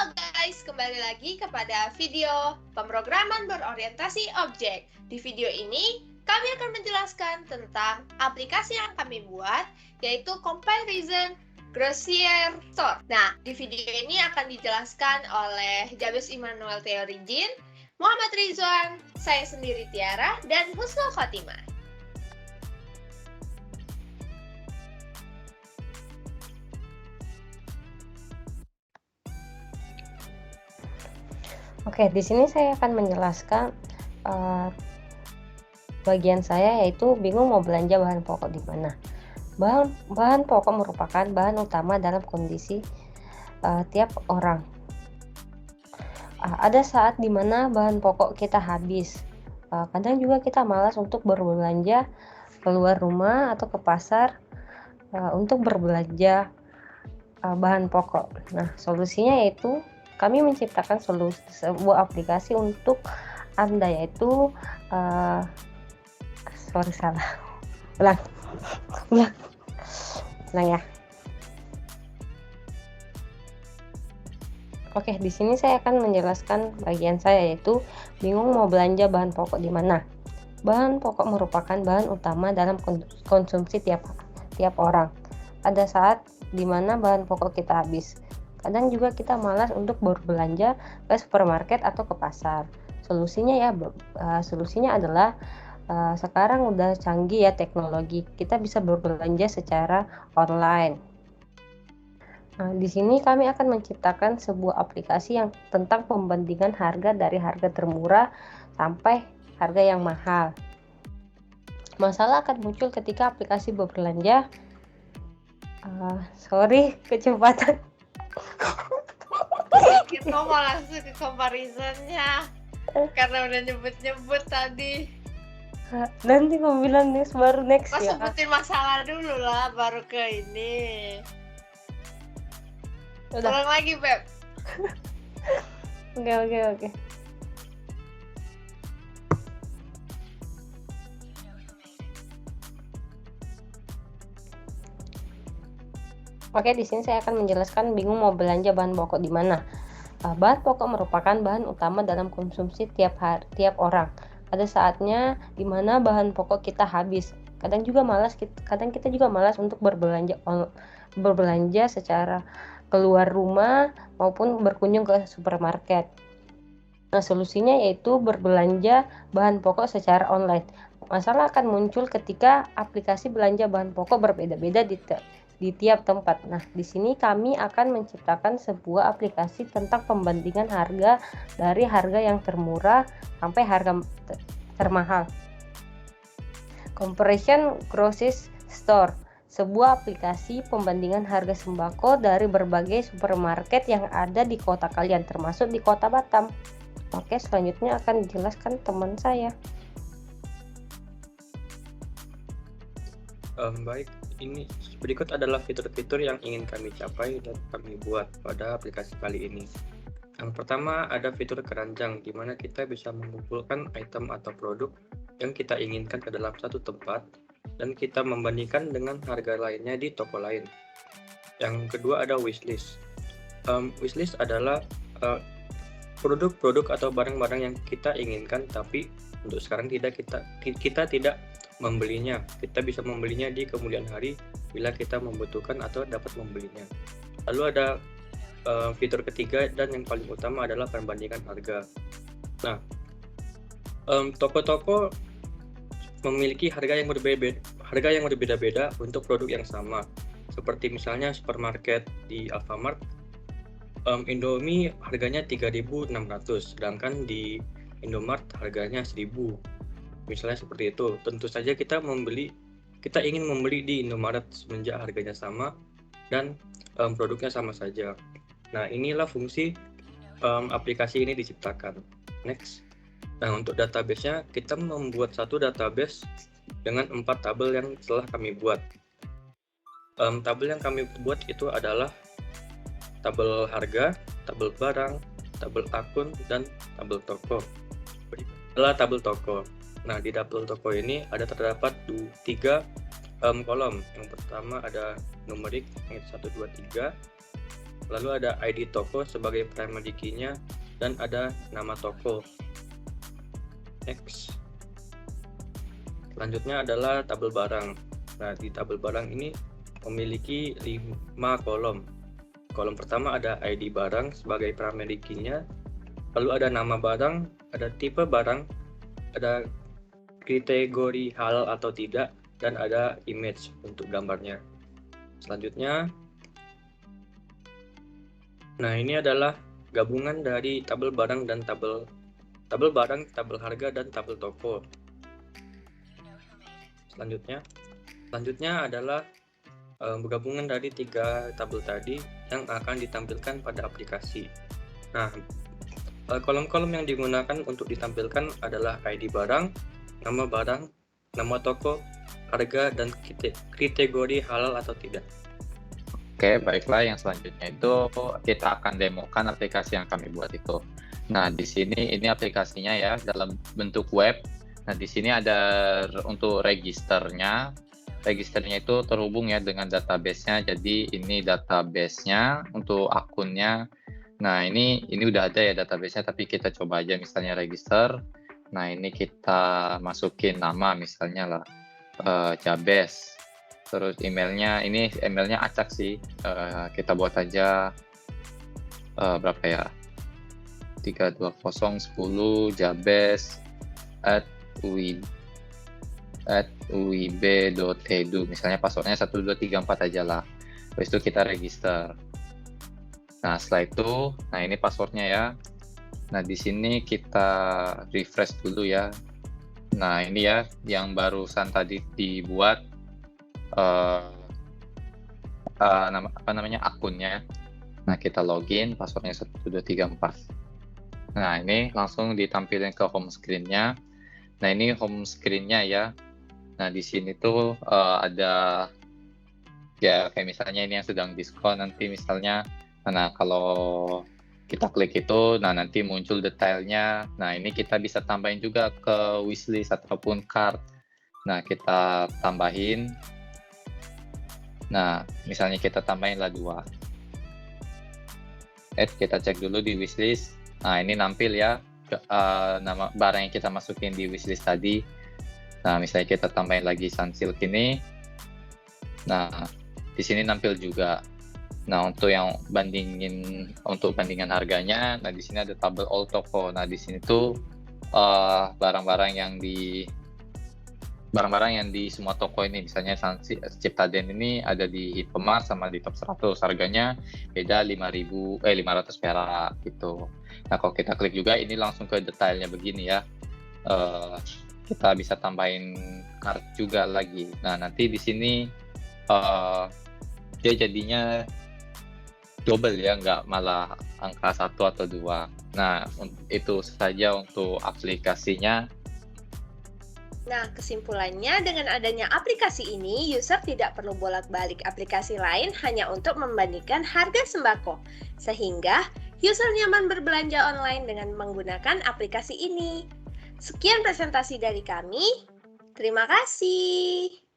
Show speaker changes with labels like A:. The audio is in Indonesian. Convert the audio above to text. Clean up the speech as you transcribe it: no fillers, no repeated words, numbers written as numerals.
A: Halo guys, kembali lagi kepada video pemrograman berorientasi objek. Di video ini, kami akan menjelaskan tentang aplikasi yang kami buat, yaitu Comparison Grocery Store. Nah, di video ini akan dijelaskan oleh Jabez Immanuel Theorijin, Muhammad Rizwan, saya sendiri Tiara, dan Husnul Khotimah.
B: Oke, di sini saya akan menjelaskan bagian saya, yaitu bingung mau belanja bahan pokok di mana. Bahan pokok merupakan bahan utama dalam kondisi tiap orang. Ada saat dimana bahan pokok kita habis. Kadang juga kita malas untuk berbelanja keluar rumah atau ke pasar untuk berbelanja bahan pokok. Nah, solusinya yaitu kami menciptakan sebuah aplikasi untuk Anda, yaitu ulang ya. Oke, di sini saya akan menjelaskan bagian saya, yaitu bingung mau belanja bahan pokok di mana. Bahan pokok merupakan bahan utama dalam konsumsi tiap orang. Ada saat dimana bahan pokok kita habis. Kadang juga kita malas untuk berbelanja ke supermarket atau ke pasar. Solusinya adalah sekarang udah canggih ya teknologi. Kita bisa berbelanja secara online. Nah, di sini kami akan menciptakan sebuah aplikasi yang tentang pembandingan harga dari harga termurah sampai harga yang mahal. Masalah akan muncul ketika aplikasi berbelanja. Kecepatan.
A: Kita mau langsung ke comparisonnya karena udah nyebut tadi.
B: Nanti mau bilang next baru next
A: Mas
B: ya.
A: sebutin masalah dulu lah baru ke ini.
B: Udah.
A: Ulang lagi Beb.
B: Oke. Oke, di sini saya akan menjelaskan bingung mau belanja bahan pokok di mana. Bahan pokok merupakan bahan utama dalam konsumsi tiap orang. Ada saatnya di mana bahan pokok kita habis. Kadang kita juga malas untuk berbelanja secara keluar rumah maupun berkunjung ke supermarket. Nah, solusinya yaitu berbelanja bahan pokok secara online. Masalah akan muncul ketika aplikasi belanja bahan pokok berbeda-beda di tiap tempat. Nah, di sini kami akan menciptakan sebuah aplikasi tentang pembandingan harga dari harga yang termurah sampai harga termahal. Comparison Grocery Store, sebuah aplikasi pembandingan harga sembako dari berbagai supermarket yang ada di kota kalian, termasuk di kota Batam. Oke, selanjutnya akan dijelaskan teman saya.
C: Baik, ini berikut adalah fitur-fitur yang ingin kami capai dan kami buat pada aplikasi kali ini. Yang pertama ada fitur keranjang, di mana kita bisa mengumpulkan item atau produk yang kita inginkan ke dalam satu tempat dan kita membandingkan dengan harga lainnya di toko lain. Yang kedua ada wishlist. Wishlist adalah produk-produk atau barang-barang yang kita inginkan, tapi untuk sekarang kita tidak membelinya. Kita bisa membelinya di kemudian hari bila kita membutuhkan atau dapat membelinya. Lalu ada fitur ketiga dan yang paling utama adalah perbandingan harga. Nah, toko-toko memiliki harga yang berbeda-beda untuk produk yang sama. Seperti misalnya supermarket di Alfamart, Indomie harganya 3.600, sedangkan di Indomart harganya 1.000. Misalnya seperti itu. Tentu saja kita ingin membeli di Indomaret semenjak harganya sama dan produknya sama saja. Nah, inilah fungsi aplikasi ini diciptakan. Next. Nah, untuk database-nya kita membuat satu database dengan 4 tabel yang telah kami buat. Tabel yang kami buat itu adalah tabel harga, tabel barang, tabel akun, dan tabel toko. Adalah tabel toko. Nah, di tabel toko ini terdapat 3 kolom. Yang pertama ada numerik, yang 1, 2, 3. Lalu ada ID toko sebagai primary key-nya dan ada nama toko. Next. Selanjutnya adalah tabel barang. Nah, di tabel barang ini memiliki 5 kolom. Kolom pertama ada ID barang sebagai primary key-nya, lalu ada nama barang, ada tipe barang, ada kategori halal atau tidak, dan ada image untuk gambarnya. Selanjutnya, nah ini adalah gabungan dari tabel barang dan tabel barang, tabel harga, dan tabel toko. Selanjutnya adalah gabungan dari 3 tabel tadi yang akan ditampilkan pada aplikasi. Nah, kolom-kolom yang digunakan untuk ditampilkan adalah ID barang, nama toko, harga, dan kategori halal atau tidak.
D: Oke, baiklah. Yang selanjutnya itu kita akan demokan aplikasi yang kami buat itu. Nah, di sini ini aplikasinya ya dalam bentuk web. Nah, di sini ada untuk registernya. Registernya itu terhubung ya dengan database-nya. Jadi ini database-nya untuk akunnya. Nah, ini udah ada ya database-nya, tapi kita coba aja misalnya register. Nah, ini kita masukin nama misalnya lah Jabes. Terus emailnya, ini emailnya acak sih. Kita buat aja berapa ya? 32010 jabes@uib.edu, misalnya passwordnya 1234 aja lah. Terus itu kita register. Nah, setelah itu, nah ini passwordnya ya. Nah, di sini kita refresh dulu ya. Nah, ini ya yang barusan tadi dibuat akunnya. Nah, kita login, passwordnya 1234. Nah, ini langsung ditampilkan ke home screen-nya. Nah, ini home screen-nya ya. Nah, di sini tuh ada ya kayak misalnya ini yang sedang diskon nanti misalnya. Nah, kalau kita klik itu, nah nanti muncul detailnya. Nah, ini kita bisa tambahin juga ke wishlist ataupun cart. Nah, kita tambahin. Nah, misalnya kita tambahin lah 2. Kita cek dulu di wishlist. Nah, ini nampil ya nama barang yang kita masukin di wishlist tadi. Nah, misalnya kita tambahin lagi Sunsilk ini. Nah, di sini nampil juga. Nah, untuk bandingan harganya, nah di sini ada tabel all toko. Nah, di sini tuh barang-barang yang di semua toko ini, misalnya Ciptaden ini ada di Hypermart sama di Top 100, harganya beda 500 perak gitu. Nah, kalau kita klik juga ini langsung ke detailnya begini ya. Kita bisa tambahin cart juga lagi. Nah, nanti di sini dia jadinya double ya, nggak malah angka 1 atau 2. Nah, itu saja untuk aplikasinya.
A: Nah, kesimpulannya dengan adanya aplikasi ini, user tidak perlu bolak-balik aplikasi lain hanya untuk membandingkan harga sembako. Sehingga user nyaman berbelanja online dengan menggunakan aplikasi ini. Sekian presentasi dari kami. Terima kasih.